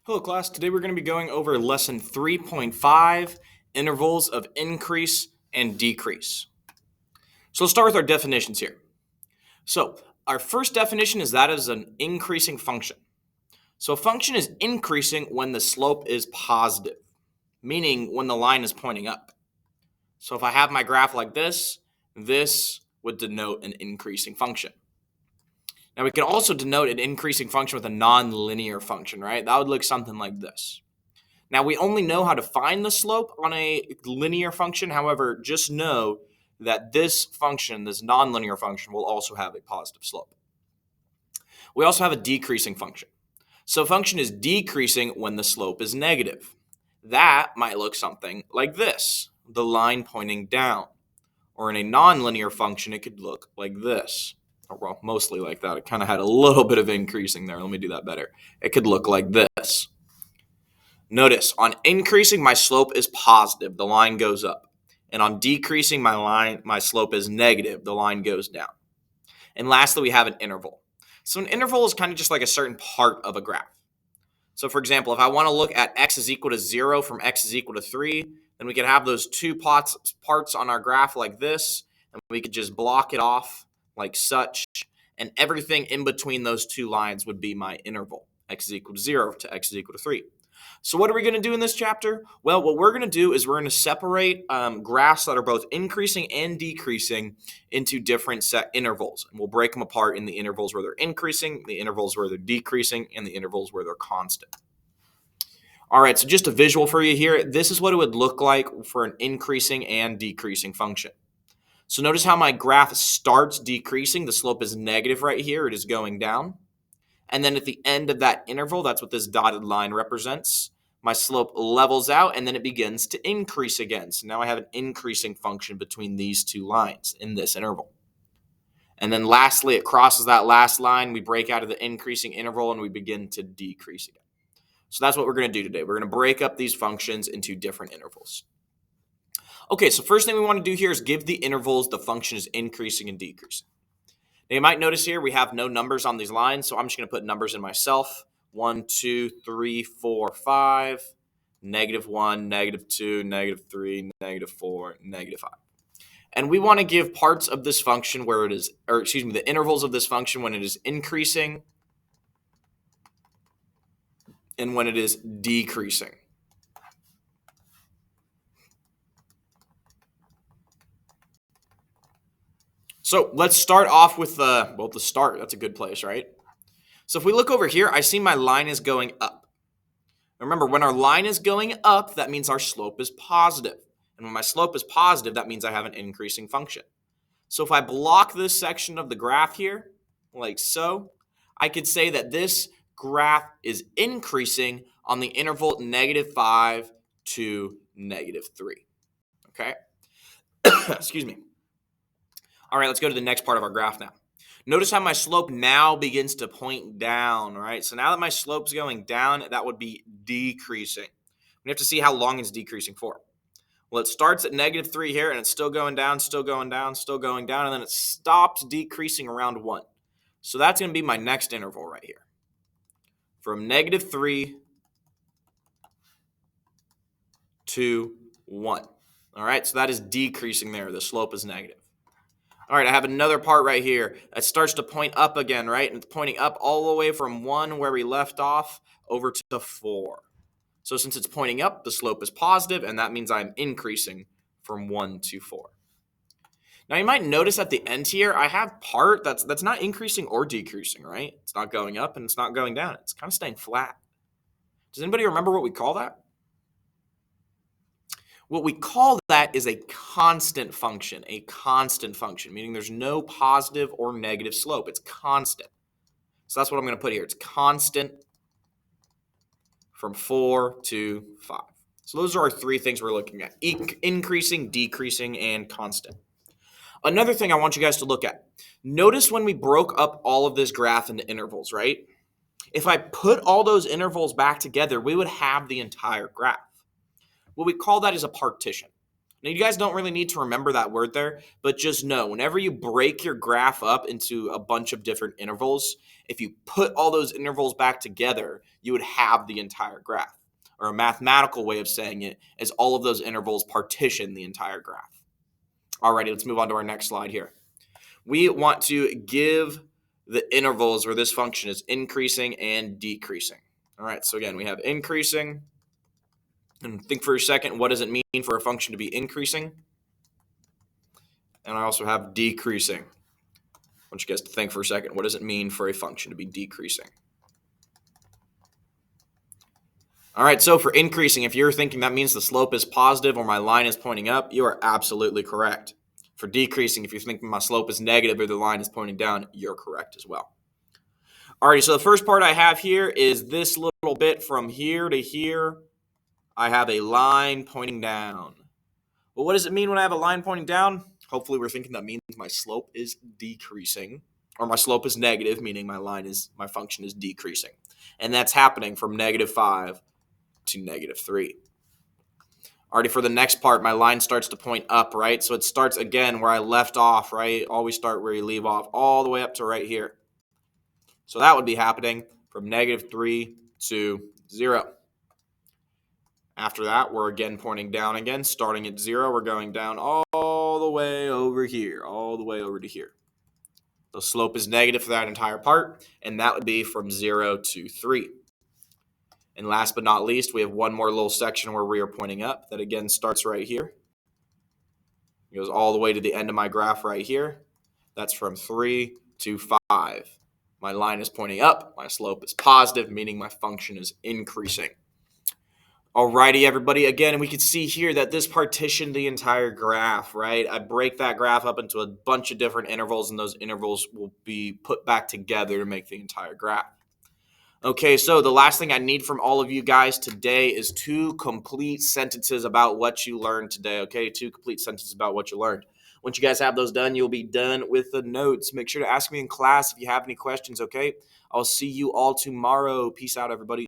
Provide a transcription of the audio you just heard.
Hello class, today we're going to be going over lesson 3.5, intervals of increase and decrease. So let's start with our definitions here. So our first definition is that is an increasing function. So a function is increasing when the slope is positive, meaning when the line is pointing up. So if I have my graph like this would denote an increasing function. Now we can also denote an increasing function with a nonlinear function, right? That would look something like this. Now we only know how to find the slope on a linear function. However, just know that this function, this nonlinear function, will also have a positive slope. We also have a decreasing function. So a function is decreasing when the slope is negative. That might look something like this, the line pointing down. Or in a nonlinear function, it could look like this. Or well, mostly like that. It kind of had a little bit of increasing there. Let me do that better. It could look like this. Notice, on increasing, my slope is positive, the line goes up. And on decreasing, my slope is negative, the line goes down. And lastly, we have an interval. So an interval is kind of just like a certain part of a graph. So for example, if I want to look at x is equal to 0 from x is equal to 3, then we could have those two parts on our graph like this, and we could just block it off like such, and everything in between those two lines would be my interval, x is equal to 0 to x is equal to 3. So what are we going to do in this chapter? Well, what we're going to do is we're going to separate graphs that are both increasing and decreasing into different set intervals. And we'll break them apart in the intervals where they're increasing, the intervals where they're decreasing, and the intervals where they're constant. All right, so just a visual for you here. This is what it would look like for an increasing and decreasing function. So notice how my graph starts decreasing. The slope is negative right here. It is going down. And then at the end of that interval, that's what this dotted line represents, my slope levels out and then it begins to increase again. So now I have an increasing function between these two lines in this interval. And then lastly, it crosses that last line. We break out of the increasing interval and we begin to decrease again. So that's what we're going to do today. We're going to break up these functions into different intervals. Okay, so first thing we want to do here is give the intervals the function is increasing and decreasing. Now you might notice here we have no numbers on these lines, so I'm just going to put numbers in myself. 1, 2, 3, 4, 5, -1, -2, -3, -4, -5. And we want to give parts of this function where it is, or excuse me, the intervals of this function when it is increasing and when it is decreasing. So let's start off with the start. That's a good place, right? So if we look over here, I see my line is going up. Remember, when our line is going up, that means our slope is positive. And when my slope is positive, that means I have an increasing function. So if I block this section of the graph here, like so, I could say that this graph is increasing on the interval -5 to -3. Okay? Excuse me. All right, let's go to the next part of our graph now. Notice how my slope now begins to point down, right? So now that my slope's going down, that would be decreasing. We have to see how long it's decreasing for. Well, it starts at -3 here, and it's still going down, still going down, still going down, and then it stops decreasing around 1. So that's going to be my next interval right here. From -3 to 1. All right, so that is decreasing there. The slope is negative. All right, I have another part right here. It starts to point up again, right? And it's pointing up all the way from 1 where we left off over to 4. So since it's pointing up, the slope is positive, and that means I'm increasing from 1 to 4. Now you might notice at the end here, I have part that's not increasing or decreasing, right? It's not going up and it's not going down. It's kind of staying flat. Does anybody remember what we call that? What we call that is a constant function, meaning there's no positive or negative slope. It's constant. So that's what I'm going to put here. It's constant from 4 to 5. So those are our three things we're looking at: increasing, decreasing, and constant. Another thing I want you guys to look at. Notice when we broke up all of this graph into intervals, right? If I put all those intervals back together, we would have the entire graph. What we call that is a partition. Now, you guys don't really need to remember that word there, but just know whenever you break your graph up into a bunch of different intervals, if you put all those intervals back together, you would have the entire graph. Or a mathematical way of saying it is all of those intervals partition the entire graph. Alrighty, let's move on to our next slide here. We want to give the intervals where this function is increasing and decreasing. All right, so again, we have increasing. And think for a second, what does it mean for a function to be increasing? And I also have decreasing. I want you guys to think for a second, what does it mean for a function to be decreasing? All right, so for increasing, if you're thinking that means the slope is positive or my line is pointing up, you are absolutely correct. For decreasing, if you're thinking my slope is negative or the line is pointing down, you're correct as well. Alrighty, so the first part I have here is this little bit from here to here. I have a line pointing down. Well, what does it mean when I have a line pointing down? Hopefully we're thinking that means my slope is decreasing, or my slope is negative, meaning my function is decreasing. And that's happening from -5 to -3. Already for the next part, my line starts to point up, right? So it starts again where I left off, right? Always start where you leave off, all the way up to right here. So that would be happening from -3 to 0. After that, we're again pointing down again, starting at 0. We're going down all the way over here, all the way over to here. The slope is negative for that entire part, and that would be from 0 to 3. And last but not least, we have one more little section where we are pointing up. That again starts right here. It goes all the way to the end of my graph right here. That's from 3 to 5. My line is pointing up. My slope is positive, meaning my function is increasing. Alrighty, everybody. Again, we can see here that this partitioned the entire graph, right? I break that graph up into a bunch of different intervals, and those intervals will be put back together to make the entire graph. Okay, so the last thing I need from all of you guys today is 2 complete sentences about what you learned today, okay? 2 complete sentences about what you learned. Once you guys have those done, you'll be done with the notes. Make sure to ask me in class if you have any questions, okay? I'll see you all tomorrow. Peace out, everybody.